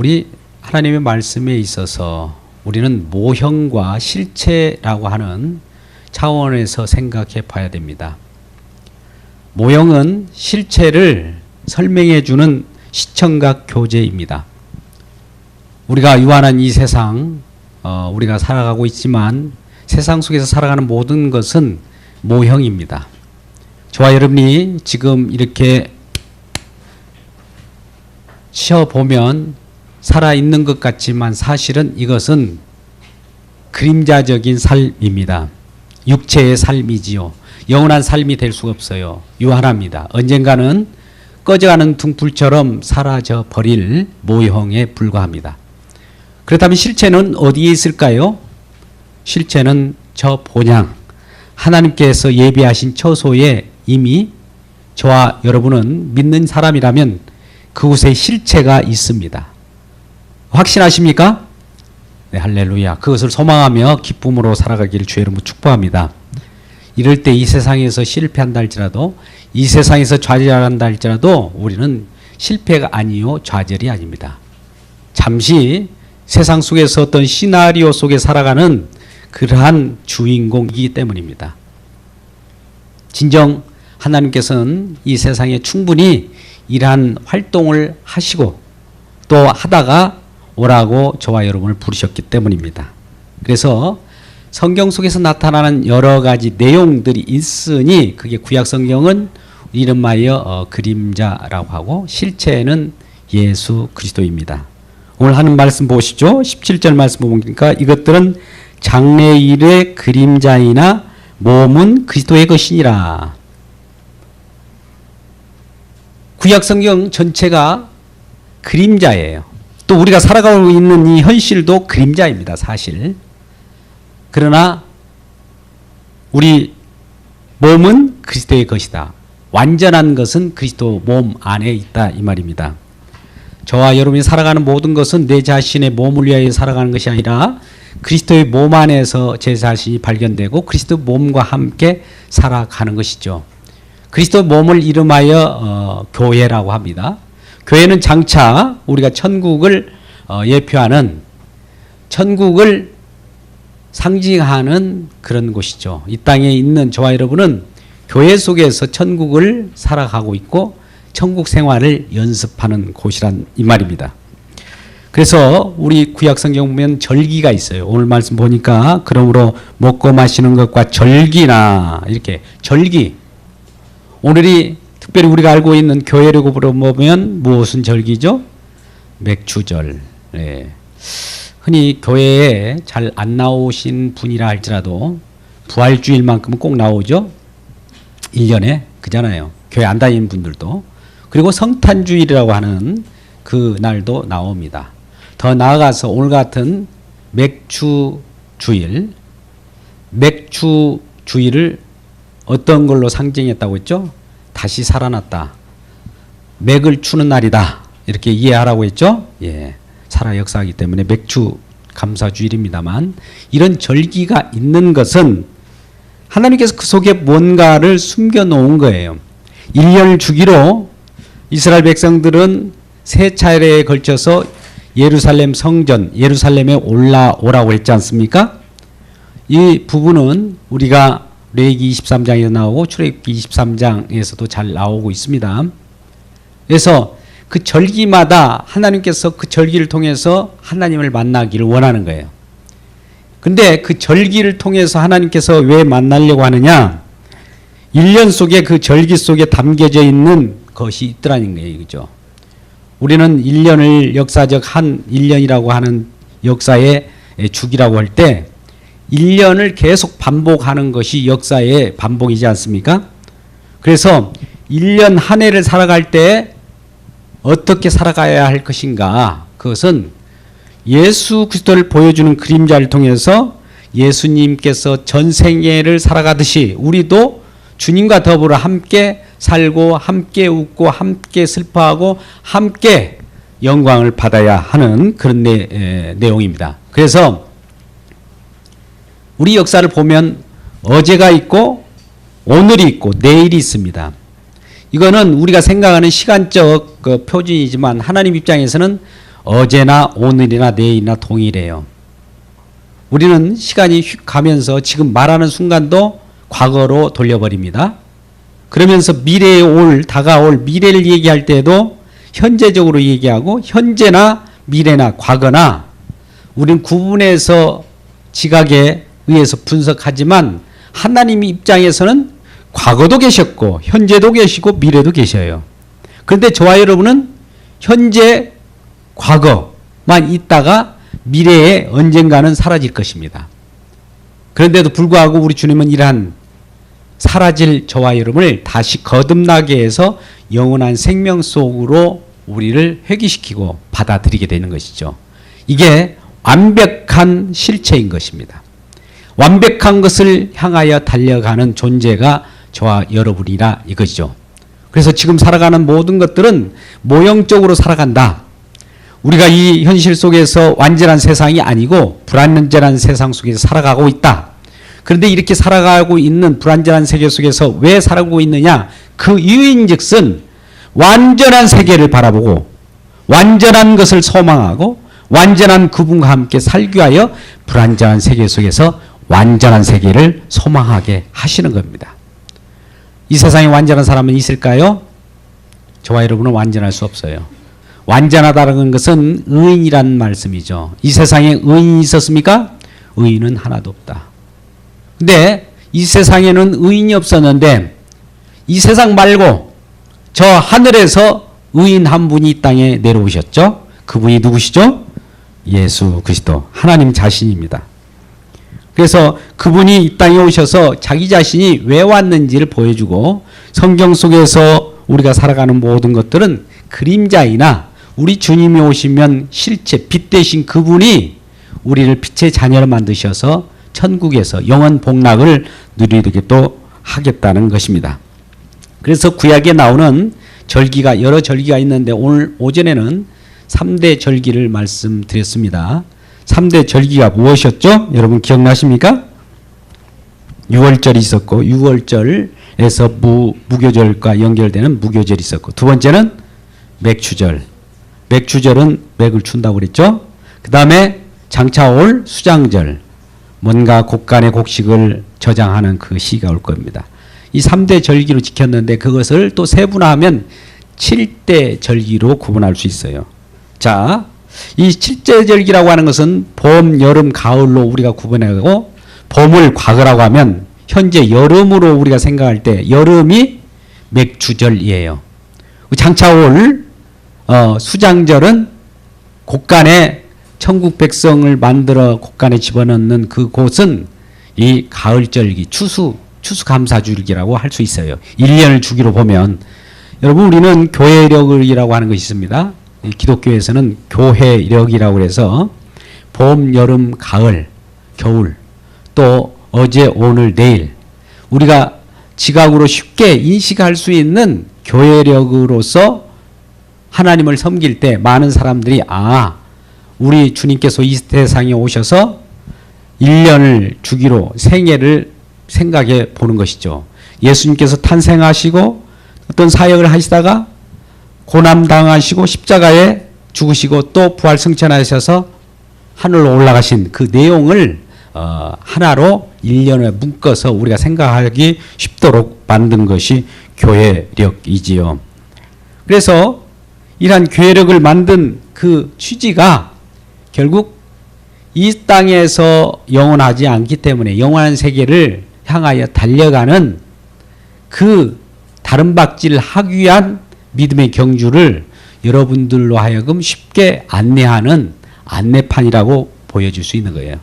우리 하나님의 말씀에 있어서 우리는 모형과 실체라고 하는 차원에서 생각해 봐야 됩니다. 모형은 실체를 설명해 주는 시청각 교재입니다. 우리가 유한한 이 세상, 우리가 살아가고 있지만 세상 속에서 살아가는 모든 것은 모형입니다. 저와 여러분이 지금 이렇게 쉬어보면 살아있는 것 같지만 사실은 이것은 그림자적인 삶입니다. 육체의 삶이지요. 영원한 삶이 될 수가 없어요. 유한합니다. 언젠가는 꺼져가는 등불처럼 사라져 버릴 모형에 불과합니다. 그렇다면 실체는 어디에 있을까요? 실체는 저 본향, 하나님께서 예비하신 처소에 이미 저와 여러분은 믿는 사람이라면 그곳에 실체가 있습니다. 확신하십니까? 네, 할렐루야. 그것을 소망하며 기쁨으로 살아가기를 주의 이름으로 축복합니다. 이럴 때 이 세상에서 실패한다 할지라도, 이 세상에서 좌절한다 할지라도 우리는 실패가 아니요 좌절이 아닙니다. 잠시 세상 속에서 어떤 시나리오 속에 살아가는 그러한 주인공이기 때문입니다. 진정 하나님께서는 이 세상에 충분히 이러한 활동을 하시고 또 하다가 오라고 저와 여러분을 부르셨기 때문입니다. 그래서 성경 속에서 나타나는 여러 가지 내용들이 있으니 그게 구약 성경은 이름하여 그림자라고 하고 실체는 예수 그리스도입니다. 오늘 하는 말씀 보시죠. 17절 말씀 보니까 이것들은 장래일의 그림자이나 몸은 그리스도의 것이니라. 구약 성경 전체가 그림자예요. 또 우리가 살아가고 있는 이 현실도 그림자입니다. 사실. 그러나 우리 몸은 그리스도의 것이다. 완전한 것은 그리스도 몸 안에 있다 이 말입니다. 저와 여러분이 살아가는 모든 것은 내 자신의 몸을 위하여 살아가는 것이 아니라 그리스도의 몸 안에서 제 자신이 발견되고 그리스도 몸과 함께 살아가는 것이죠. 그리스도 몸을 이름하여 교회라고 합니다. 교회는 장차 우리가 천국을 예표하는, 천국을 상징하는 그런 곳이죠. 이 땅에 있는 저와 여러분은 교회 속에서 천국을 살아가고 있고 천국 생활을 연습하는 곳이란 이 말입니다. 그래서 우리 구약 성경 보면 절기가 있어요. 오늘 말씀 보니까 그러므로 먹고 마시는 것과 절기나 이렇게 절기. 오늘이 특별히 우리가 알고 있는 교회라고 보면 무엇은 절기죠? 맥주절. 네. 흔히 교회에 잘 안 나오신 분이라 할지라도 부활주일만큼은 꼭 나오죠. 1년에 그잖아요. 교회 안 다니는 분들도. 그리고 성탄주일이라고 하는 그 날도 나옵니다. 더 나아가서 오늘 같은 맥주주일을 어떤 걸로 상징했다고 했죠? 다시 살아났다. 맥을 추는 날이다. 이렇게 이해하라고 했죠? 예. 살아 역사하기 때문에 맥주 감사주일입니다만 이런 절기가 있는 것은 하나님께서 그 속에 뭔가를 숨겨 놓은 거예요. 1년을 주기로 이스라엘 백성들은 세 차례에 걸쳐서 예루살렘 성전, 예루살렘에 올라오라고 했지 않습니까? 이 부분은 우리가 레위기 23장에서 나오고 출애굽기 23장에서도 잘 나오고 있습니다. 그래서 그 절기마다 하나님께서 그 절기를 통해서 하나님을 만나기를 원하는 거예요. 근데 그 절기를 통해서 하나님께서 왜 만나려고 하느냐? 1년 속에 그 절기 속에 담겨져 있는 것이 있더라는 거예요. 그죠? 우리는 1년을 역사적 한 1년이라고 하는 역사의 주기라고 할 때 1년을 계속 반복하는 것이 역사의 반복이지 않습니까? 그래서 1년 한 해를 살아갈 때 어떻게 살아가야 할 것인가? 그것은 예수 그리스도를 보여주는 그림자를 통해서 예수님께서 전생애를 살아가듯이 우리도 주님과 더불어 함께 살고 함께 웃고 함께 슬퍼하고 함께 영광을 받아야 하는 그런 내용입니다. 그래서 우리 역사를 보면 어제가 있고 오늘이 있고 내일이 있습니다. 이거는 우리가 생각하는 시간적 표준이지만 하나님 입장에서는 어제나 오늘이나 내일이나 동일해요. 우리는 시간이 휙 가면서 지금 말하는 순간도 과거로 돌려버립니다. 그러면서 다가올 미래를 얘기할 때도 현재적으로 얘기하고 현재나 미래나 과거나 우리는 구분해서 지각에 의해서 분석하지만 하나님 입장에서는 과거도 계셨고 현재도 계시고 미래도 계셔요. 그런데 저와 여러분은 현재 과거만 있다가 미래에 언젠가는 사라질 것입니다. 그런데도 불구하고 우리 주님은 이러한 사라질 저와 여러분을 다시 거듭나게 해서 영원한 생명 속으로 우리를 회귀시키고 받아들이게 되는 것이죠. 이게 완벽한 실체인 것입니다. 완벽한 것을 향하여 달려가는 존재가 저와 여러분이라 이것이죠. 그래서 지금 살아가는 모든 것들은 모형적으로 살아간다. 우리가 이 현실 속에서 완전한 세상이 아니고 불완전한 세상 속에서 살아가고 있다. 그런데 이렇게 살아가고 있는 불완전한 세계 속에서 왜 살아가고 있느냐? 그 이유인즉슨 완전한 세계를 바라보고 완전한 것을 소망하고 완전한 그분과 함께 살기 위하여 불완전한 세계 속에서 완전한 세계를 소망하게 하시는 겁니다. 이 세상에 완전한 사람은 있을까요? 저와 여러분은 완전할 수 없어요. 완전하다는 것은 의인이란 말씀이죠. 이 세상에 의인이 있었습니까? 의인은 하나도 없다. 근데 이 세상에는 의인이 없었는데 이 세상 말고 저 하늘에서 의인 한 분이 이 땅에 내려오셨죠. 그분이 누구시죠? 예수 그리스도 하나님 자신입니다. 그래서 그분이 이 땅에 오셔서 자기 자신이 왜 왔는지를 보여주고 성경 속에서 우리가 살아가는 모든 것들은 그림자이나 우리 주님이 오시면 실체 빛 대신 그분이 우리를 빛의 자녀로 만드셔서 천국에서 영원 복락을 누리게 또 하겠다는 것입니다. 그래서 구약에 나오는 절기가 여러 절기가 있는데 오늘 오전에는 3대 절기를 말씀드렸습니다. 3대 절기가 무엇이었죠? 여러분 기억나십니까? 유월절이 있었고 6월절에서 무교절과 연결되는 무교절이 있었고 두 번째는 맥추절. 맥추절은 맥을 춘다고 그랬죠. 그 다음에 장차올 수장절. 뭔가 곡간의 곡식을 저장하는 그 시기가 올 겁니다. 이 3대 절기로 지켰는데 그것을 또 세분화하면 7대 절기로 구분할 수 있어요. 자, 이 7대 절기라고 하는 것은 봄, 여름, 가을로 우리가 구분하고 봄을 과거라고 하면 현재 여름으로 우리가 생각할 때 여름이 맥추절이에요. 장차올 수장절은 곡간에 천국 백성을 만들어 곡간에 집어넣는 그 곳은 이 가을절기 추수감사절기라고 할 수 있어요. 1년을 주기로 보면 여러분 우리는 교회력이라고 하는 것이 있습니다. 기독교에서는 교회력이라고 해서 봄, 여름, 가을, 겨울 또 어제, 오늘, 내일 우리가 지각으로 쉽게 인식할 수 있는 교회력으로서 하나님을 섬길 때 많은 사람들이 우리 주님께서 이 세상에 오셔서 1년을 주기로 생애를 생각해 보는 것이죠. 예수님께서 탄생하시고 어떤 사역을 하시다가 고난당하시고 십자가에 죽으시고 또 부활 승천하셔서 하늘로 올라가신 그 내용을 하나로 1년에 묶어서 우리가 생각하기 쉽도록 만든 것이 교회력이지요. 그래서 이러한 교회력을 만든 그 취지가 결국 이 땅에서 영원하지 않기 때문에 영원한 세계를 향하여 달려가는 그 다른 박질을 하기 위한 믿음의 경주를 여러분들로 하여금 쉽게 안내하는 안내판이라고 보여줄 수 있는 거예요.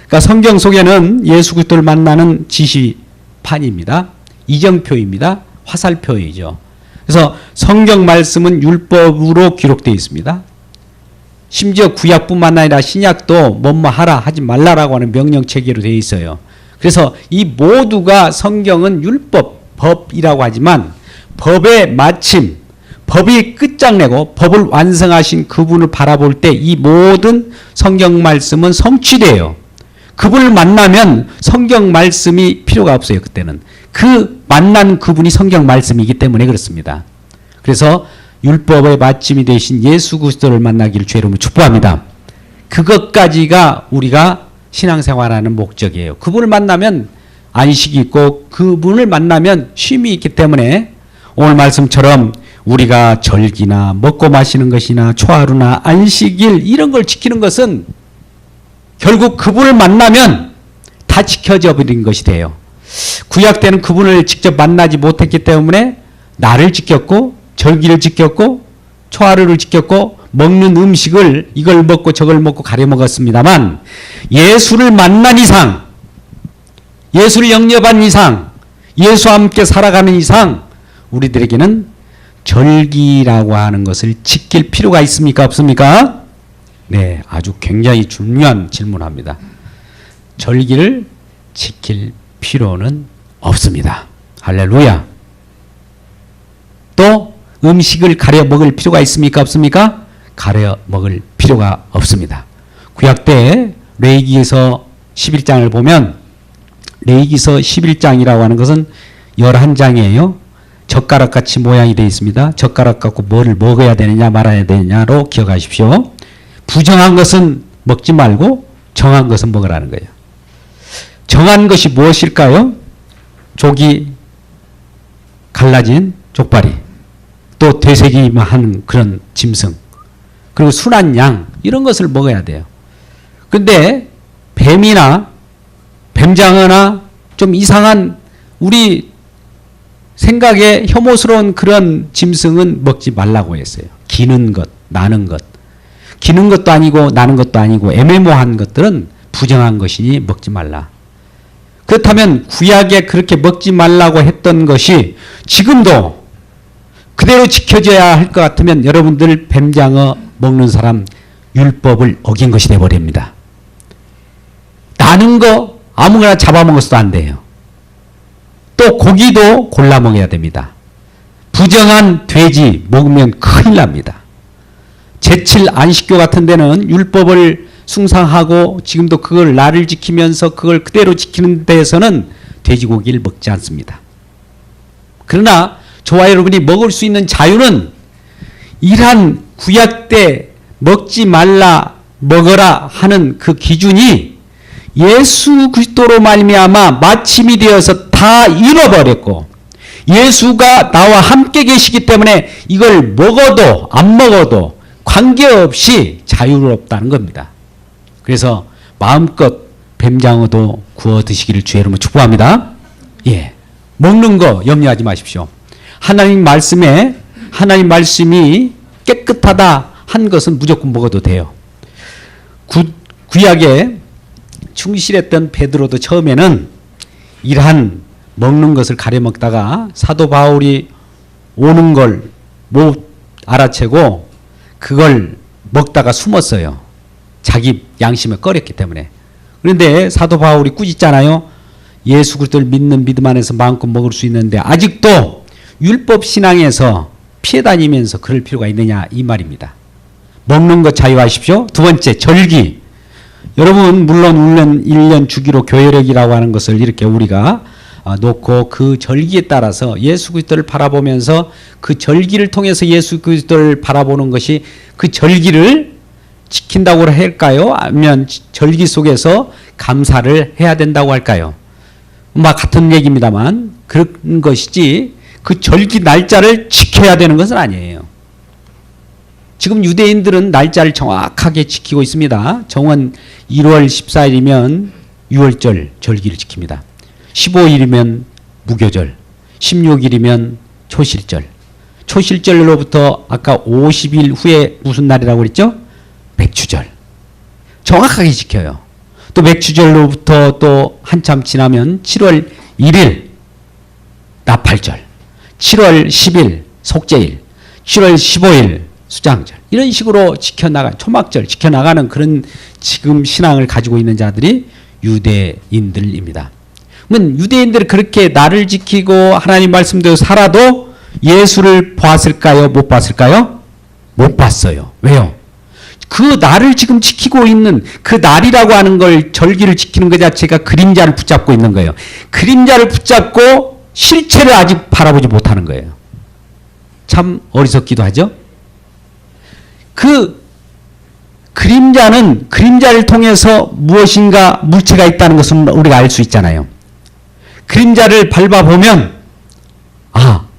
그러니까 성경 속에는 예수 그리스도를 만나는 지시판입니다. 이정표입니다. 화살표이죠. 그래서 성경 말씀은 율법으로 기록되어 있습니다. 심지어 구약뿐만 아니라 신약도 뭐뭐 하라 하지 말라라고 하는 명령체계로 되어 있어요. 그래서 이 모두가 성경은 율법, 법이라고 하지만 법의 마침, 법이 끝장내고 법을 완성하신 그분을 바라볼 때 이 모든 성경 말씀은 성취돼요. 그분을 만나면 성경 말씀이 필요가 없어요. 그때는 그 만난 그분이 성경 말씀이기 때문에 그렇습니다. 그래서 율법의 마침이 되신 예수 그리스도를 만나기를 주의 이름으로 축복합니다. 그것까지가 우리가 신앙생활하는 목적이에요. 그분을 만나면 안식이 있고 그분을 만나면 쉼이 있기 때문에 오늘 말씀처럼 우리가 절기나 먹고 마시는 것이나 초하루나 안식일 이런 걸 지키는 것은 결국 그분을 만나면 다 지켜져 버린 것이 돼요. 구약 때는 그분을 직접 만나지 못했기 때문에 날을 지켰고 절기를 지켰고 초하루를 지켰고 먹는 음식을 이걸 먹고 저걸 먹고 가려 먹었습니다만 예수를 만난 이상, 예수를 영접한 이상, 예수와 함께 살아가는 이상 우리들에게는 절기라고 하는 것을 지킬 필요가 있습니까? 없습니까? 네, 아주 굉장히 중요한 질문합니다. 절기를 지킬 필요는 없습니다. 할렐루야. 또 음식을 가려 먹을 필요가 있습니까? 없습니까? 가려 먹을 필요가 없습니다. 구약 때 레위기서 11장을 보면 레위기서 11장이라고 하는 것은 11장이에요. 젓가락같이 모양이 되어 있습니다. 젓가락 갖고 뭐를 먹어야 되느냐 말아야 되느냐로 기억하십시오. 부정한 것은 먹지 말고 정한 것은 먹으라는 거예요. 정한 것이 무엇일까요? 족이 갈라진 족발이, 또 되새김한 그런 짐승, 그리고 순한 양 이런 것을 먹어야 돼요. 근데 뱀이나 뱀장어나 좀 이상한 우리 생각에 혐오스러운 그런 짐승은 먹지 말라고 했어요. 기는 것, 나는 것. 기는 것도 아니고 나는 것도 아니고 애매모호한 것들은 부정한 것이니 먹지 말라. 그렇다면 구약에 그렇게 먹지 말라고 했던 것이 지금도 그대로 지켜져야 할 것 같으면 여러분들 뱀장어 먹는 사람 율법을 어긴 것이 되어버립니다. 나는 거 아무거나 잡아먹어서도 안 돼요. 또 고기도 골라 먹어야 됩니다. 부정한 돼지 먹으면 큰일 납니다. 제칠 안식교 같은 데는 율법을 숭상하고 지금도 그걸 날을 지키면서 그걸 그대로 지키는 데에서는 돼지고기를 먹지 않습니다. 그러나 저와 여러분이 먹을 수 있는 자유는 이러한 구약 때 먹지 말라 먹어라 하는 그 기준이 예수 그리스도로 말미암아 마침이 되어서 다 잃어버렸고 예수가 나와 함께 계시기 때문에 이걸 먹어도 안 먹어도 관계없이 자유롭다는 겁니다. 그래서 마음껏 뱀장어도 구워 드시기를 주의 이름으로 축복합니다. 예, 먹는 거 염려하지 마십시오. 하나님 말씀에 하나님 말씀이 깨끗하다 한 것은 무조건 먹어도 돼요. 구약에 충실했던 베드로도 처음에는 이러한 먹는 것을 가려 먹다가 사도 바울이 오는 걸 못 알아채고 그걸 먹다가 숨었어요. 자기 양심에 꺼렸기 때문에. 그런데 사도 바울이 꾸짖잖아요. 예수 그리스도를 믿는 믿음 안에서 마음껏 먹을 수 있는데 아직도 율법 신앙에서 피해 다니면서 그럴 필요가 있느냐 이 말입니다. 먹는 것 자유하십시오. 두 번째, 절기. 여러분 물론 1년 주기로 교회력이라고 하는 것을 이렇게 우리가 놓고 그 절기에 따라서 예수 그리스도를 바라보면서 그 절기를 통해서 예수 그리스도를 바라보는 것이 그 절기를 지킨다고 할까요? 아니면 절기 속에서 감사를 해야 된다고 할까요? 같은 얘기입니다만 그런 것이지 그 절기 날짜를 지켜야 되는 것은 아니에요. 지금 유대인들은 날짜를 정확하게 지키고 있습니다. 정원 1월 14일이면 6월절 절기를 지킵니다. 15일이면 무교절, 16일이면 초실절. 초실절로부터 아까 50일 후에 무슨 날이라고 그랬죠? 맥추절. 정확하게 지켜요. 또 맥추절로부터 또 한참 지나면 7월 1일 나팔절, 7월 10일 속죄일, 7월 15일 수장절 이런 식으로 지켜나가 초막절 지켜나가는 그런 지금 신앙을 가지고 있는 자들이 유대인들입니다. 그러면 유대인들이 그렇게 날을 지키고 하나님 말씀대로 살아도 예수를 보았을까요? 못 봤을까요? 못 봤어요. 왜요? 그 날을 지금 지키고 있는 그 날이라고 하는 걸 절기를 지키는 것 자체가 그림자를 붙잡고 있는 거예요. 그림자를 붙잡고 실체를 아직 바라보지 못하는 거예요. 참 어리석기도 하죠. 그 그림자는 그림자를 통해서 무엇인가 물체가 있다는 것은 우리가 알 수 있잖아요. 그림자를 밟아보면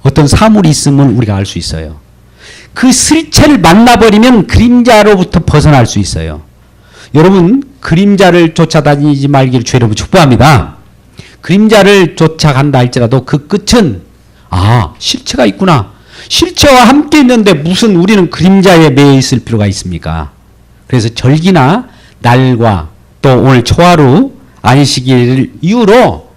어떤 사물이 있음을 우리가 알 수 있어요. 그 실체를 만나버리면 그림자로부터 벗어날 수 있어요. 여러분 그림자를 쫓아다니지 말기를 주의 이름으로 축복합니다. 그림자를 쫓아간다 할지라도 그 끝은 실체가 있구나. 실체와 함께 있는데 무슨 우리는 그림자에 매여 있을 필요가 있습니까? 그래서 절기나 날과 또 오늘 초하루 안식일을 이유로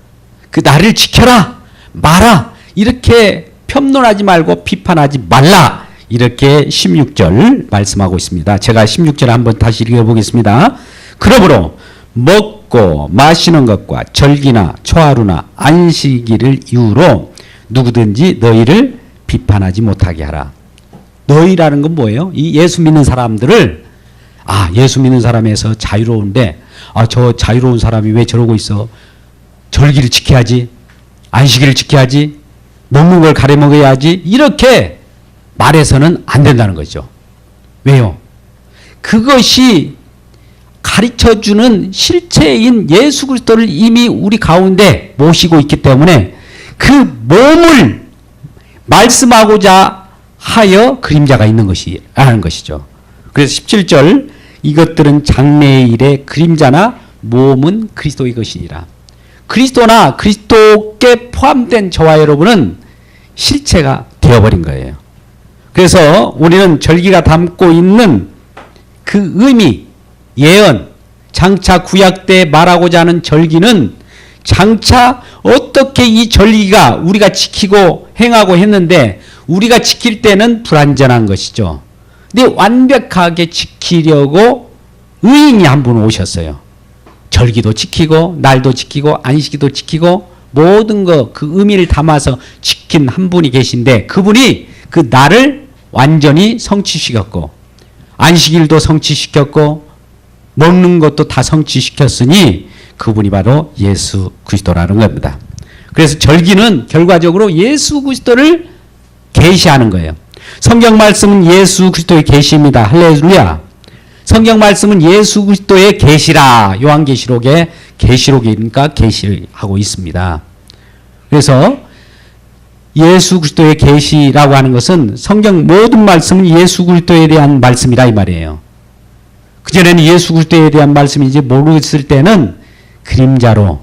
그 날을 지켜라 마라 이렇게 편론하지 말고 비판하지 말라 이렇게 16절 말씀하고 있습니다. 제가 16절 한번 다시 읽어보겠습니다. 그러므로 먹고 마시는 것과 절기나 초하루나 안식일을 이유로 누구든지 너희를 비판하지 못하게 하라. 너희라는 건 뭐예요? 이 예수 믿는 사람들을 예수 믿는 사람에서 자유로운데 저 자유로운 사람이 왜 저러고 있어? 절기를 지켜야지. 안식일을 지켜야지. 먹는 걸 가려 먹어야지. 이렇게 말해서는 안 된다는 거죠. 왜요? 그것이 가르쳐주는 실체인 예수 그리스도를 이미 우리 가운데 모시고 있기 때문에 그 몸을 말씀하고자 하여 그림자가 있는 것이라는 것이죠. 그래서 17절 이것들은 장래의 일의 그림자나 몸은 그리스도의 것이니라. 그리스도나 그리스도께 포함된 저와 여러분은 실체가 되어버린 거예요. 그래서 우리는 절기가 담고 있는 그 의미, 예언, 장차 구약 때 말하고자 하는 절기는 장차 어떻게 이 절기가 우리가 지키고 행하고 했는데 우리가 지킬 때는 불완전한 것이죠. 근데 완벽하게 지키려고 의인이 한 분 오셨어요. 절기도 지키고 날도 지키고 안식일도 지키고 모든 거 그 의미를 담아서 지킨 한 분이 계신데 그분이 그 날을 완전히 성취시켰고 안식일도 성취시켰고 먹는 것도 다 성취시켰으니 그분이 바로 예수 그리스도라는 겁니다. 그래서 절기는 결과적으로 예수 그리스도를 계시하는 거예요. 성경 말씀은 예수 그리스도의 계시입니다. 할렐루야. 성경 말씀은 예수 그리스도의 계시라. 요한계시록에 계시록이니까 계시하고 있습니다. 그래서 예수 그리스도의 계시라고 하는 것은 성경 모든 말씀은 예수 그리스도에 대한 말씀이라 이 말이에요. 그전에는 예수 그리스도에 대한 말씀인지 모르겠을 때는 그림자로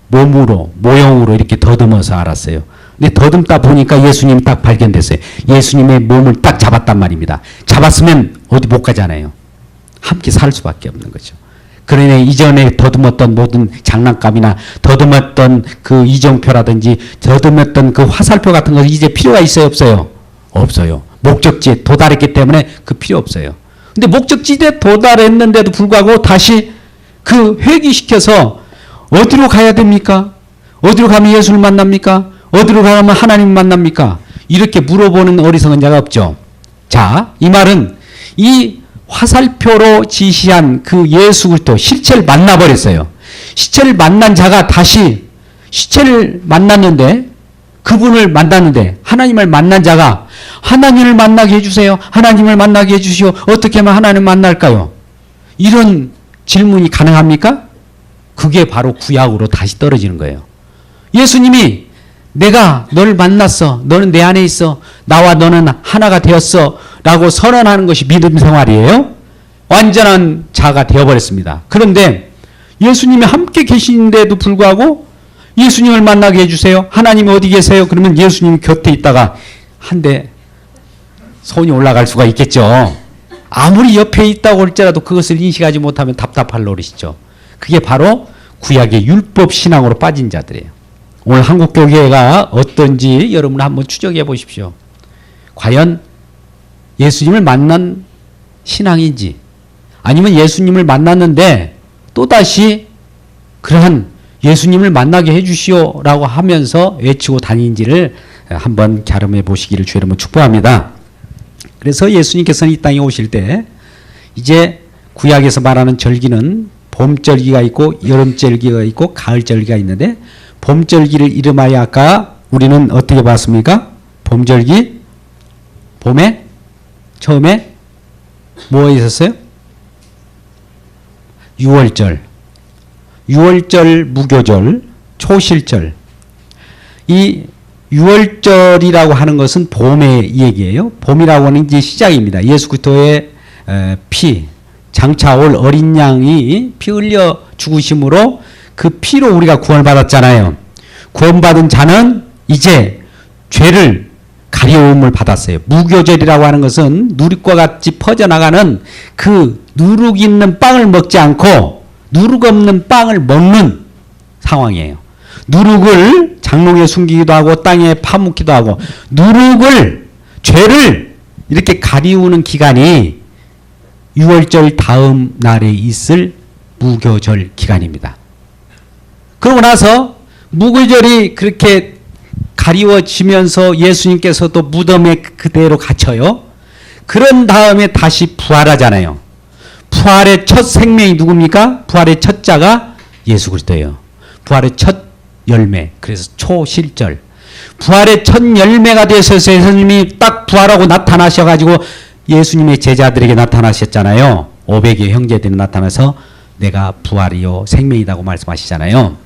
몸으로 모형으로 이렇게 더듬어서 알았어요. 근데 더듬다 보니까 예수님이 딱 발견됐어요. 예수님의 몸을 딱 잡았단 말입니다. 잡았으면 어디 못 가잖아요. 함께 살 수밖에 없는 거죠. 그러니 이전에 더듬었던 모든 장난감이나 더듬었던 그 이정표라든지 더듬었던 그 화살표 같은 거 이제 필요가 있어요 없어요? 없어요. 목적지에 도달했기 때문에 그 필요 없어요. 근데 목적지에 도달했는데도 불구하고 다시 그 회귀시켜서 어디로 가야 됩니까? 어디로 가면 예수를 만납니까? 어디로 가면 하나님 만납니까? 이렇게 물어보는 어리석은 자가 없죠. 자, 이 말은 이 화살표로 지시한 그 예수 그리스도 실체를 만나버렸어요. 실체를 만난 자가 다시 실체를 만났는데 그분을 만났는데 하나님을 만난 자가 하나님을 만나게 해주세요. 하나님을 만나게 해주시오. 어떻게 하면 하나님을 만날까요? 이런 질문이 가능합니까? 그게 바로 구약으로 다시 떨어지는 거예요. 예수님이 내가 너를 만났어. 너는 내 안에 있어. 나와 너는 하나가 되었어. 라고 선언하는 것이 믿음 생활이에요. 완전한 자가 되어버렸습니다. 그런데 예수님이 함께 계시는데도 불구하고 예수님을 만나게 해주세요. 하나님이 어디 계세요? 그러면 예수님 곁에 있다가 한데 손이 올라갈 수가 있겠죠. 아무리 옆에 있다고 할지라도 그것을 인식하지 못하면 답답할 노릇이죠. 그게 바로 구약의 율법 신앙으로 빠진 자들이에요. 오늘 한국교회가 어떤지 여러분 한번 추적해 보십시오. 과연 예수님을 만난 신앙인지 아니면 예수님을 만났는데 또다시 그러한 예수님을 만나게 해주시오라고 하면서 외치고 다니는지를 한번 갸름해 보시기를 주의 이름으로 축복합니다. 그래서 예수님께서는 이 땅에 오실 때 이제 구약에서 말하는 절기는 봄절기가 있고 여름절기가 있고 가을절기가 있는데 봄절기를 이름하여 아까 우리는 어떻게 봤습니까? 봄절기, 봄에 처음에 뭐 있었어요? 6월절, 6월절 무교절, 초실절. 이 6월절이라고 하는 것은 봄의 얘기예요. 봄이라고 하는 이제 시작입니다. 예수 그리스도의 피, 장차 올 어린 양이 피 흘려 죽으심으로 그 피로 우리가 구원받았잖아요. 구원받은 자는 이제 죄를 가려움을 받았어요. 무교절이라고 하는 것은 누룩과 같이 퍼져나가는 그 누룩 있는 빵을 먹지 않고 누룩 없는 빵을 먹는 상황이에요. 누룩을 장롱에 숨기기도 하고 땅에 파묻기도 하고 누룩을 죄를 이렇게 가리우는 기간이 6월절 다음 날에 있을 무교절 기간입니다. 그러고 나서 무교절이 그렇게 가리워지면서 예수님께서도 무덤에 그대로 갇혀요. 그런 다음에 다시 부활하잖아요. 부활의 첫 생명이 누굽니까? 부활의 첫 자가 예수 그리스도예요. 부활의 첫 열매, 그래서 초실절. 부활의 첫 열매가 되셔서 예수님이 딱 부활하고 나타나셔가지고 예수님의 제자들에게 나타나셨잖아요. 500여 형제들이 나타나서 내가 부활이요 생명이라고 말씀하시잖아요.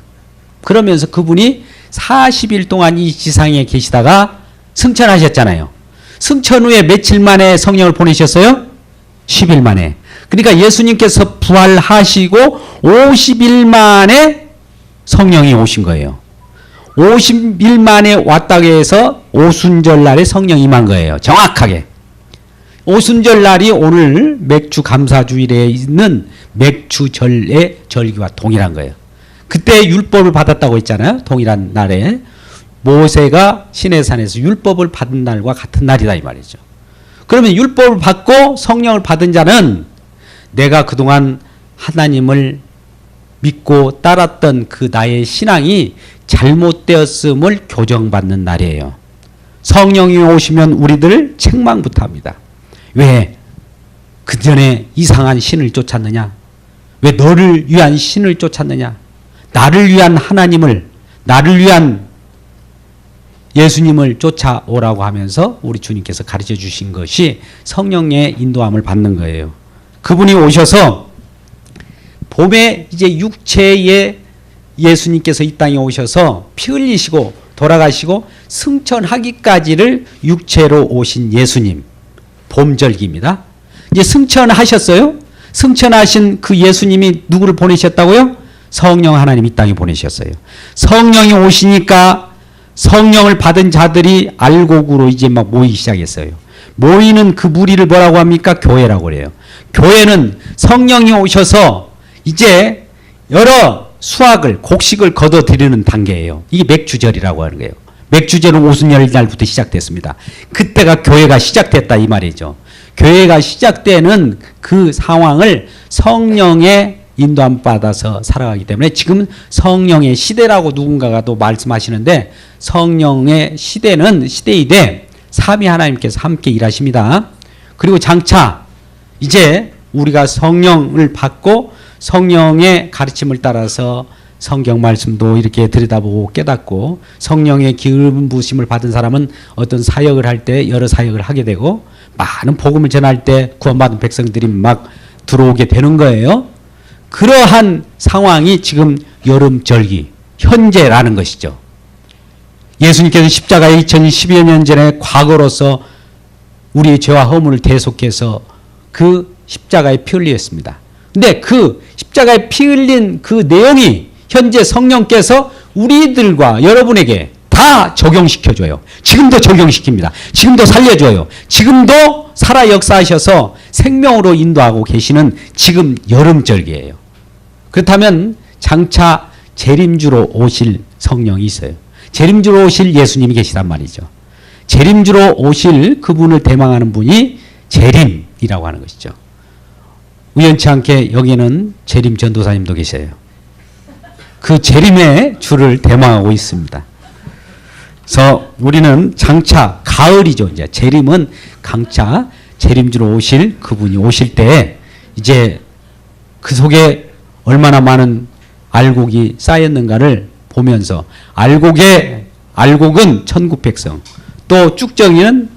그러면서 그분이 40일 동안 이 지상에 계시다가 승천하셨잖아요. 승천 후에 며칠 만에 성령을 보내셨어요? 10일 만에. 그러니까 예수님께서 부활하시고 50일 만에 성령이 오신 거예요. 50일 만에 왔다고 해서 오순절 날에 성령이 임한 거예요. 정확하게. 오순절 날이 오늘 맥주 감사주일에 있는 맥주절의 절기와 동일한 거예요. 그때 율법을 받았다고 했잖아요. 동일한 날에. 모세가 시내산에서 율법을 받은 날과 같은 날이다 이 말이죠. 그러면 율법을 받고 성령을 받은 자는 내가 그동안 하나님을 믿고 따랐던 그 나의 신앙이 잘못되었음을 교정받는 날이에요. 성령이 오시면 우리들 책망부터 합니다. 왜 그전에 이상한 신을 쫓았느냐? 왜 너를 위한 신을 쫓았느냐? 나를 위한 하나님을, 나를 위한 예수님을 쫓아오라고 하면서 우리 주님께서 가르쳐 주신 것이 성령의 인도함을 받는 거예요. 그분이 오셔서 봄에 이제 육체의 예수님께서 이 땅에 오셔서 피 흘리시고 돌아가시고 승천하기까지를 육체로 오신 예수님. 봄절기입니다. 이제 승천하셨어요. 승천하신 그 예수님이 누구를 보내셨다고요? 성령 하나님 이 땅에 보내셨어요. 성령이 오시니까 성령을 받은 자들이 알곡으로 이제 막 모이기 시작했어요. 모이는 그 무리를 뭐라고 합니까? 교회라고 그래요. 교회는 성령이 오셔서 이제 여러 수확을, 곡식을 거둬들이는 단계예요. 이게 맥주절이라고 하는 거예요. 맥주절은 오순절 날부터 시작됐습니다. 그때가 교회가 시작됐다 이 말이죠. 교회가 시작되는 그 상황을 성령의 인도함 받아서 살아가기 때문에 지금 성령의 시대라고 누군가가 또 말씀하시는데 성령의 시대는 시대이되 삼위 하나님께서 함께 일하십니다. 그리고 장차 이제 우리가 성령을 받고 성령의 가르침을 따라서 성경 말씀도 이렇게 들여다보고 깨닫고 성령의 기름 부으심을 받은 사람은 어떤 사역을 할 때 여러 사역을 하게 되고 많은 복음을 전할 때 구원받은 백성들이 막 들어오게 되는 거예요. 그러한 상황이 지금 여름절기 현재라는 것이죠. 예수님께서 십자가에 2012여 년 전에 과거로서 우리의 죄와 허물을 대속해서 그 십자가에 피 흘렸습니다. 근데 그 십자가에 피 흘린 그 내용이 현재 성령께서 우리들과 여러분에게 다 적용시켜줘요. 지금도 적용시킵니다. 지금도 살려줘요. 지금도 살아 역사하셔서 생명으로 인도하고 계시는 지금 여름절기예요. 그렇다면 장차 재림주로 오실 성령이 있어요. 재림주로 오실 예수님이 계시단 말이죠. 재림주로 오실 그분을 대망하는 분이 재림이라고 하는 것이죠. 우연치 않게 여기는 재림 전도사님도 계셔요. 그 재림의 주를 대망하고 있습니다. 그래서 우리는 장차 가을이죠. 이제 재림은 강차 재림주로 오실 그분이 오실 때 이제 그 속에 얼마나 많은 알곡이 쌓였는가를 보면서 알곡은 천국 백성, 또 쭉정이는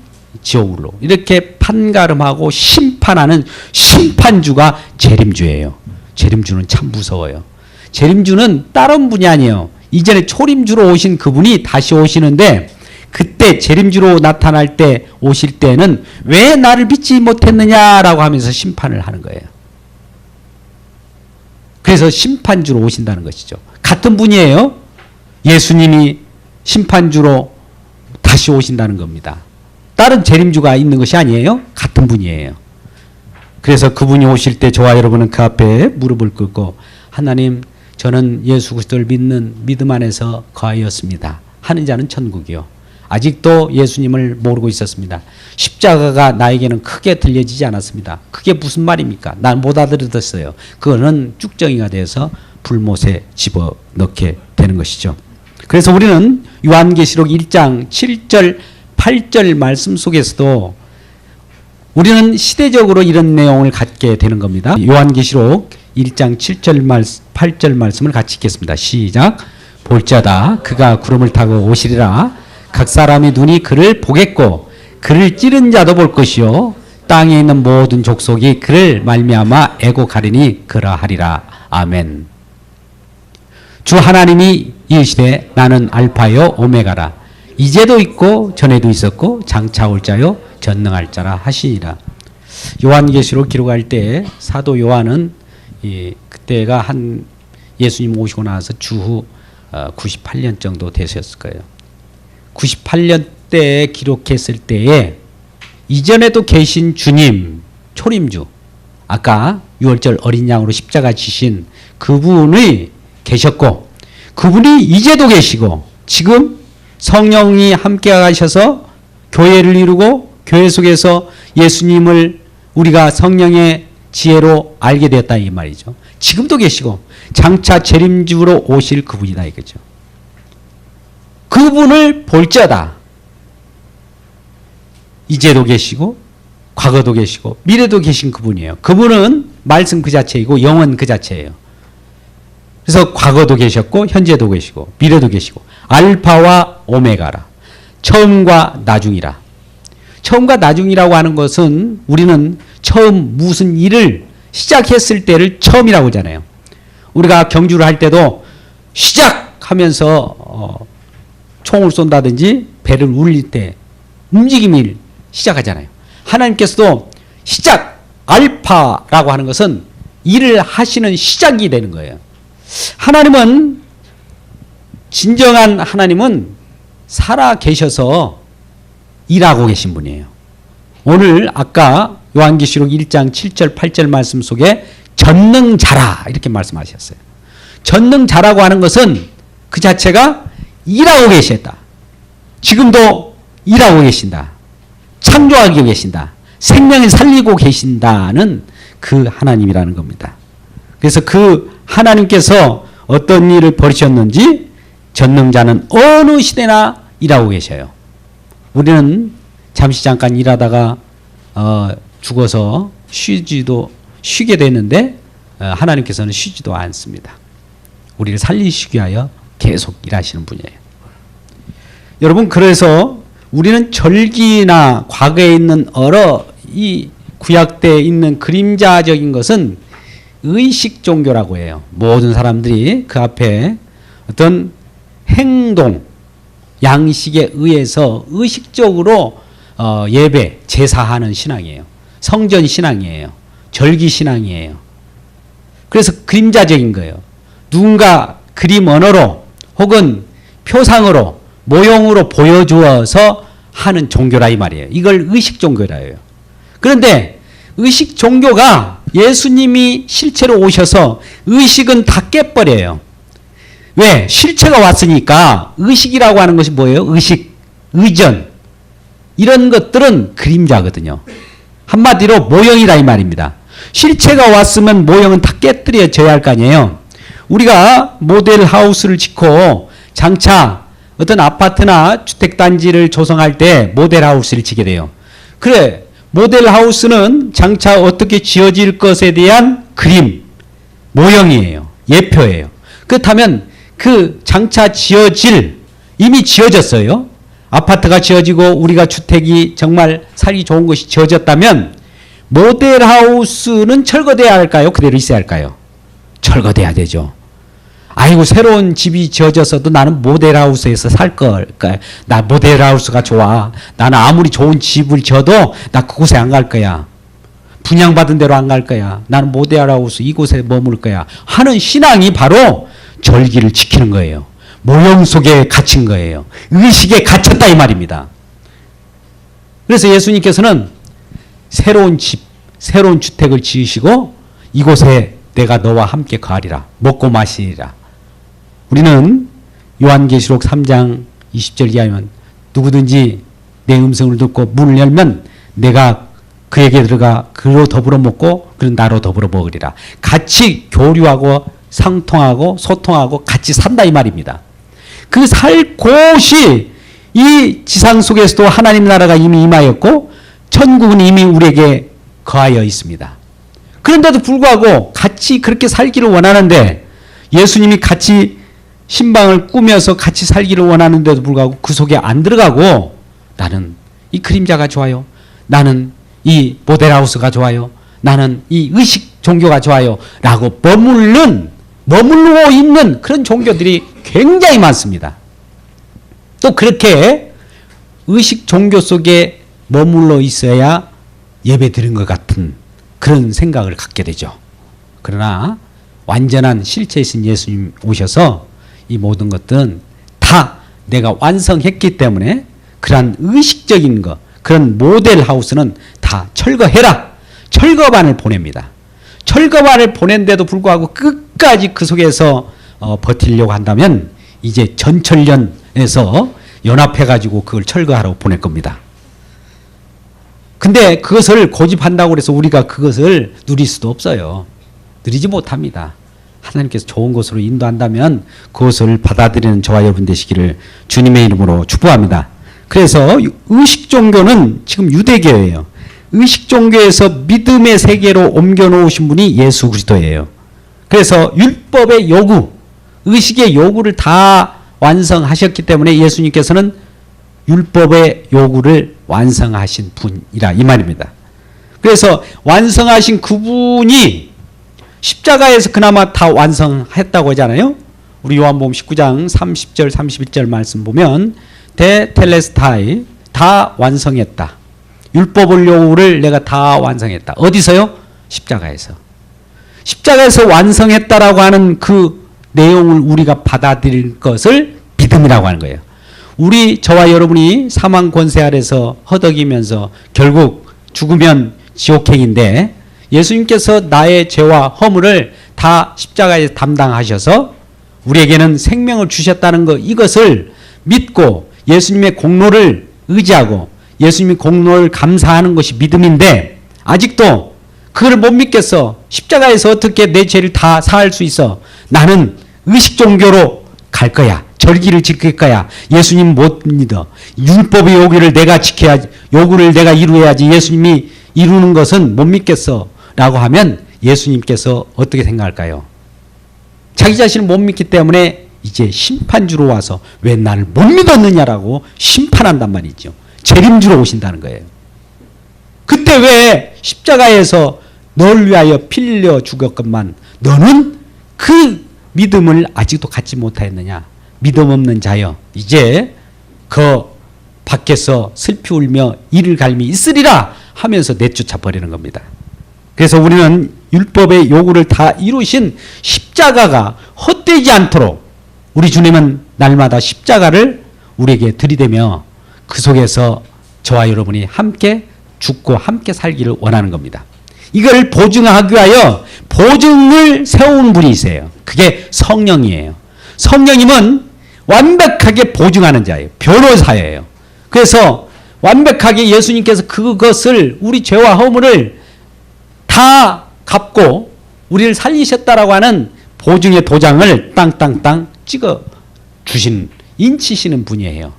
지옥으로 이렇게 판가름하고 심판하는 심판주가 재림주예요. 재림주는 참 무서워요. 재림주는 다른 분이 아니에요. 이전에 초림주로 오신 그분이 다시 오시는데 그때 재림주로 나타날 때 오실 때는 왜 나를 믿지 못했느냐라고 하면서 심판을 하는 거예요. 그래서 심판주로 오신다는 것이죠. 같은 분이에요. 예수님이 심판주로 다시 오신다는 겁니다. 다른 재림주가 있는 것이 아니에요. 같은 분이에요. 그래서 그분이 오실 때 저와 여러분은 그 앞에 무릎을 꿇고 하나님 저는 예수 그리스도를 믿는 믿음 안에서 거하였습니다. 하는 자는 천국이요. 아직도 예수님을 모르고 있었습니다. 십자가가 나에게는 크게 들려지지 않았습니다. 그게 무슨 말입니까? 난 못 알아들었어요. 그거는 쭉정이가 돼서 불못에 집어넣게 되는 것이죠. 그래서 우리는 요한계시록 1장 7절 8절 말씀 속에서도 우리는 시대적으로 이런 내용을 갖게 되는 겁니다. 요한계시록 1장 7절 8절 말씀을 같이 읽겠습니다. 시작. 볼지어다 그가 구름을 타고 오시리라. 각 사람의 눈이 그를 보겠고 그를 찌른 자도 볼 것이요 땅에 있는 모든 족속이 그를 말미암아 애곡하리니 그러하리라. 아멘. 주 하나님이 이르시되 나는 알파요 오메가라. 이제도 있고 전에도 있었고 장차 올 자요 전능할 자라 하시니라. 요한계시록 기록할 때 사도 요한은 그때가 한 예수님 오시고 나서 주후 98년 정도 되셨을 거예요. 98년 때에 기록했을 때에 이전에도 계신 주님 초림주 아까 6월절 어린 양으로 십자가 지신 그분이 계셨고 그분이 이제도 계시고 지금 성령이 함께 가셔서 교회를 이루고 교회 속에서 예수님을 우리가 성령의 지혜로 알게 되었다 이 말이죠. 지금도 계시고 장차 재림주로 오실 그분이다 이거죠. 그분을 볼지어다. 이제도 계시고 과거도 계시고 미래도 계신 그분이에요. 그분은 말씀 그 자체이고 영원 그 자체예요. 그래서 과거도 계셨고 현재도 계시고 미래도 계시고 알파와 오메가라. 처음과 나중이라. 처음과 나중이라고 하는 것은 우리는 처음 무슨 일을 시작했을 때를 처음이라고 하잖아요. 우리가 경주를 할 때도 시작하면서 총을 쏜다든지 배를 울릴 때 움직임을 시작하잖아요. 하나님께서도 시작, 알파라고 하는 것은 일을 하시는 시작이 되는 거예요. 하나님은 진정한 하나님은 살아 계셔서 일하고 계신 분이에요. 오늘 아까 요한계시록 1장 7절 8절 말씀 속에 전능자라 이렇게 말씀하셨어요. 전능자라고 하는 것은 그 자체가 일하고 계셨다. 지금도 일하고 계신다. 창조하고 계신다. 생명을 살리고 계신다는 그 하나님이라는 겁니다. 그래서 그 하나님께서 어떤 일을 벌이셨는지 전능자는 어느 시대나 일하고 계셔요. 우리는 잠시 잠깐 일하다가 죽어서 쉬게 되는데 하나님께서는 쉬지도 않습니다. 우리를 살리시기 위하여 계속 일하시는 분이에요. 여러분 그래서 우리는 절기나 과거에 있는 여러 이 구약 때 있는 그림자적인 것은 의식 종교라고 해요. 모든 사람들이 그 앞에 어떤 행동, 양식에 의해서 의식적으로 예배, 제사하는 신앙이에요. 성전 신앙이에요. 절기 신앙이에요. 그래서 그림자적인 거예요. 누군가 그림 언어로 혹은 표상으로 모형으로 보여주어서 하는 종교라 이 말이에요. 이걸 의식 종교라 해요. 그런데 의식 종교가 예수님이 실체로 오셔서 의식은 다 깨버려요. 왜? 실체가 왔으니까 의식이라고 하는 것이 뭐예요? 의식, 의전 이런 것들은 그림자거든요. 한마디로 모형이라 이 말입니다. 실체가 왔으면 모형은 다 깨뜨려져야 할 거 아니에요. 우리가 모델 하우스를 짓고 장차 어떤 아파트나 주택단지를 조성할 때 모델 하우스를 짓게 돼요. 그래, 모델 하우스는 장차 어떻게 지어질 것에 대한 그림, 모형이에요. 예표예요. 그렇다면 그 장차 이미 지어졌어요. 아파트가 지어지고 우리가 주택이 정말 살기 좋은 것이 지어졌다면 모델하우스는 철거돼야 할까요? 그대로 있어야 할까요? 철거돼야 되죠. 아이고 새로운 집이 지어졌어도 나는 모델하우스에서 살 걸까요? 나 모델하우스가 좋아. 나는 아무리 좋은 집을 지어도 나 그곳에 안 갈 거야. 분양받은 대로 안 갈 거야. 나는 모델하우스 이곳에 머물 거야. 하는 신앙이 바로 절기를 지키는 거예요. 모형 속에 갇힌 거예요. 의식에 갇혔다 이 말입니다. 그래서 예수님께서는 새로운 집, 새로운 주택을 지으시고 이곳에 내가 너와 함께 거하리라. 먹고 마시리라. 우리는 요한계시록 3장 20절 이하면 누구든지 내 음성을 듣고 문을 열면 내가 그에게 들어가 그로 더불어 먹고 그는 나로 더불어 먹으리라. 같이 교류하고 상통하고 소통하고 같이 산다 이 말입니다. 그 살 곳이 이 지상 속에서도 하나님 나라가 이미 임하였고 천국은 이미 우리에게 거하여 있습니다. 그런데도 불구하고 같이 그렇게 살기를 원하는데 예수님이 같이 신방을 꾸며서 같이 살기를 원하는데도 불구하고 그 속에 안 들어가고 나는 이 그림자가 좋아요. 나는 이 모델하우스가 좋아요. 나는 이 의식 종교가 좋아요. 라고 머물고 있는 그런 종교들이 굉장히 많습니다. 또 그렇게 의식 종교 속에 머물러 있어야 예배 드린 것 같은 그런 생각을 갖게 되죠. 그러나 완전한 실체이신 예수님 오셔서 이 모든 것들은 다 내가 완성했기 때문에 그러한 의식적인 것, 그런 모델 하우스는 다 철거해라. 철거반을 보냅니다. 철거반을 보낸데도 불구하고 끝까지 그 속에서 버티려고 한다면 이제 전철련에서 연합해가지고 그걸 철거하라고 보낼 겁니다. 근데 그것을 고집한다고 해서 우리가 그것을 누릴 수도 없어요. 누리지 못합니다. 하나님께서 좋은 곳으로 인도한다면 그것을 받아들이는 저와 여러분 되시기를 주님의 이름으로 축복합니다. 그래서 의식 종교는 지금 유대교예요. 의식 종교에서 믿음의 세계로 옮겨 놓으신 분이 예수 그리스도예요. 그래서 율법의 요구, 의식의 요구를 다 완성하셨기 때문에 예수님께서는 율법의 요구를 완성하신 분이라 이 말입니다. 그래서 완성하신 그분이 십자가에서 그나마 다 완성했다고 하잖아요. 우리 요한복음 19장 30절 31절 말씀 보면 데텔레스타이 다 완성했다. 율법의 요구를 내가 다 완성했다. 어디서요? 십자가에서. 십자가에서 완성했다라고 하는 그 내용을 우리가 받아들일 것을 믿음이라고 하는 거예요. 저와 여러분이 사망 권세 아래서 허덕이면서 결국 죽으면 지옥행인데 예수님께서 나의 죄와 허물을 다 십자가에 담당하셔서 우리에게는 생명을 주셨다는 것, 이것을 믿고 예수님의 공로를 의지하고 예수님의 공로를 감사하는 것이 믿음인데 아직도 그걸 못 믿겠어. 십자가에서 어떻게 내 죄를 다 사할 수 있어. 나는 의식 종교로 갈 거야. 절기를 지킬 거야. 예수님 못 믿어. 율법의 요구를 내가 지켜야지. 요구를 내가 이루어야지. 예수님이 이루는 것은 못 믿겠어. 라고 하면 예수님께서 어떻게 생각할까요? 자기 자신을 못 믿기 때문에 이제 심판주로 와서 왜 나를 못 믿었느냐라고 심판한단 말이죠. 재림주로 오신다는 거예요. 그때 왜 십자가에서 널 위하여 피 흘려 죽었건만 너는 그 믿음을 아직도 갖지 못하였느냐. 믿음 없는 자여 이제 그 밖에서 슬피 울며 이를 갈미 있으리라 하면서 내쫓아 버리는 겁니다. 그래서 우리는 율법의 요구를 다 이루신 십자가가 헛되지 않도록 우리 주님은 날마다 십자가를 우리에게 들이대며 그 속에서 저와 여러분이 함께 죽고 함께 살기를 원하는 겁니다. 이걸 보증하기 위하여 보증을 세운 분이 있어요. 그게 성령이에요. 성령님은 완벽하게 보증하는 자예요. 변호사예요. 그래서 완벽하게 예수님께서 그것을 우리 죄와 허물을 다 갚고 우리를 살리셨다라고 하는 보증의 도장을 땅땅땅 찍어 주신 인치시는 분이에요.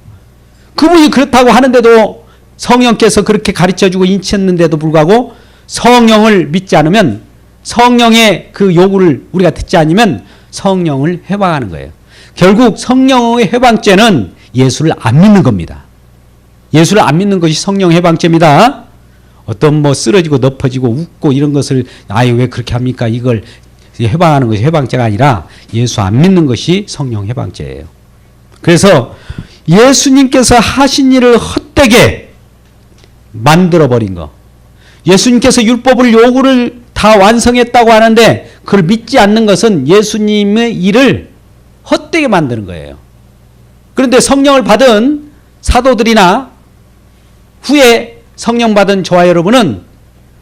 그분이 그렇다고 하는데도 성령께서 그렇게 가르쳐주고 인치했는데도 불구하고 성령을 믿지 않으면 성령의 그 요구를 우리가 듣지 않으면 성령을 해방하는 거예요. 결국 성령의 해방죄는 예수를 안 믿는 겁니다. 예수를 안 믿는 것이 성령 해방죄입니다. 어떤 뭐 쓰러지고 높아지고 웃고 이런 것을 아유 왜 그렇게 합니까? 이걸 해방하는 것이 해방죄가 아니라 예수 안 믿는 것이 성령 해방죄예요. 그래서 예수님께서 하신 일을 헛되게 만들어버린 거. 예수님께서 율법을 요구를 다 완성했다고 하는데 그걸 믿지 않는 것은 예수님의 일을 헛되게 만드는 거예요. 그런데 성령을 받은 사도들이나 후에 성령 받은 저와 여러분은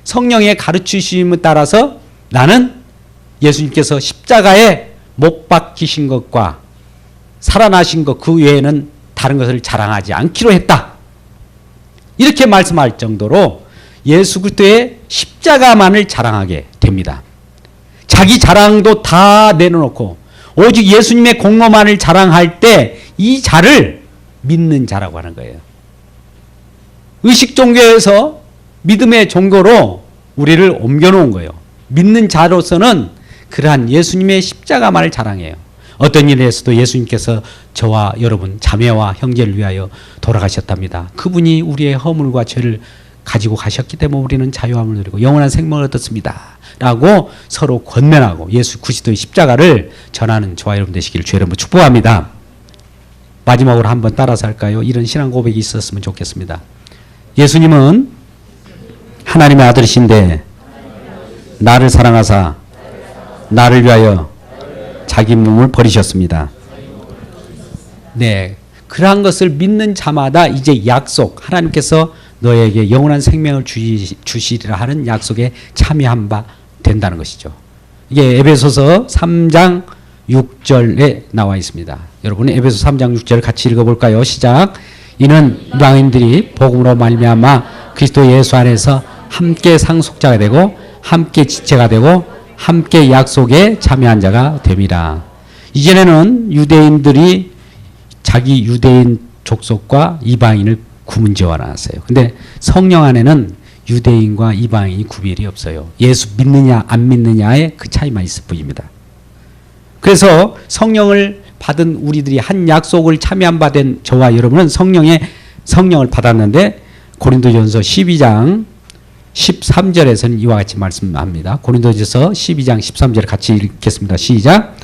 성령의 가르치심에 따라서 나는 예수님께서 십자가에 못 박히신 것과 살아나신 것 그 외에는 다른 것을 자랑하지 않기로 했다. 이렇게 말씀할 정도로 예수 그리스도의 십자가만을 자랑하게 됩니다. 자기 자랑도 다 내려놓고 오직 예수님의 공로만을 자랑할 때 이 자를 믿는 자라고 하는 거예요. 의식 종교에서 믿음의 종교로 우리를 옮겨놓은 거예요. 믿는 자로서는 그러한 예수님의 십자가만을 자랑해요. 어떤 일에서도 예수님께서 저와 여러분 자매와 형제를 위하여 돌아가셨답니다. 그분이 우리의 허물과 죄를 가지고 가셨기 때문에 우리는 자유함을 누리고 영원한 생명을 얻었습니다. 라고 서로 권면하고 예수 그리스도의 십자가를 전하는 저와 여러분 되시기를 주의 이름으로 축복합니다. 마지막으로 한번 따라서 할까요? 이런 신앙 고백이 있었으면 좋겠습니다. 예수님은 하나님의 아들이신데 나를 사랑하사 나를 위하여 자기 몸을 버리셨습니다. 네, 그러한 것을 믿는 자마다 이제 약속, 하나님께서 너에게 영원한 생명을 주시리라 하는 약속에 참여한 바 된다는 것이죠. 이게 에베소서 3장 6절에 나와 있습니다. 여러분 에베소 3장 6절 같이 읽어볼까요? 시작. 이는 이방인들이 복음으로 말미암아 그리스도 예수 안에서 함께 상속자가 되고 함께 지체가 되고 함께 약속에 참여한 자가 됨이라. 이전에는 유대인들이 자기 유대인 족속과 이방인을 구분지어 놨어요. 근데 성령 안에는 유대인과 이방인이 구별이 없어요. 예수 믿느냐 안 믿느냐의 그 차이만 있을 뿐입니다. 그래서 성령을 받은 우리들이 한 약속을 참여한 바 된 저와 여러분은 성령을 받았는데 고린도전서 12장 13절에서는 이와 같이 말씀합니다. 고린도전서 12장 13절 같이 읽겠습니다. 시작.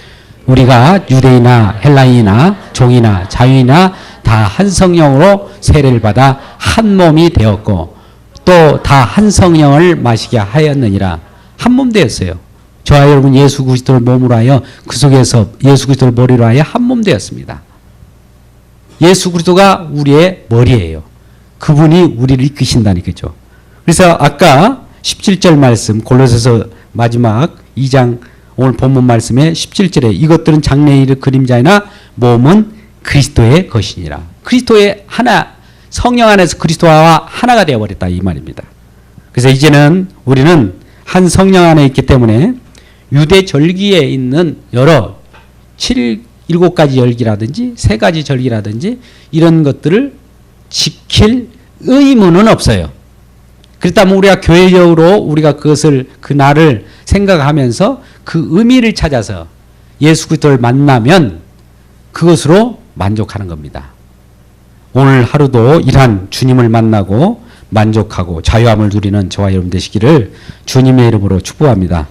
우리가 유대인이나 헬라인이나 종이나 자유이나 다 한 성령으로 세례를 받아 한 몸이 되었고 또 다 한 성령을 마시게 하였느니라. 한 몸 되었어요. 저와 여러분 예수 그리스도를 몸으로 하여 그 속에서 예수 그리스도를 머리로 하여 한 몸 되었습니다. 예수 그리스도가 우리의 머리예요. 그분이 우리를 이끄신다니까죠. 그래서 아까 17절 말씀 골로새서 마지막 2장 오늘 본문 말씀에 17절에 이것들은 장래일의 그림자이나 몸은 그리스도의 것이니라. 그리스도의 하나, 성령 안에서 그리스도와 하나가 되어버렸다 이 말입니다. 그래서 이제는 우리는 한 성령 안에 있기 때문에 유대 절기에 있는 여러 7가지 절기라든지 3가지 절기라든지 이런 것들을 지킬 의무는 없어요. 그렇다면 우리가 교회적으로 우리가 그것을 그 날을 생각하면서 그 의미를 찾아서 예수 그리스도를 만나면 그것으로 만족하는 겁니다. 오늘 하루도 이러한 주님을 만나고 만족하고 자유함을 누리는 저와 여러분 되시기를 주님의 이름으로 축복합니다.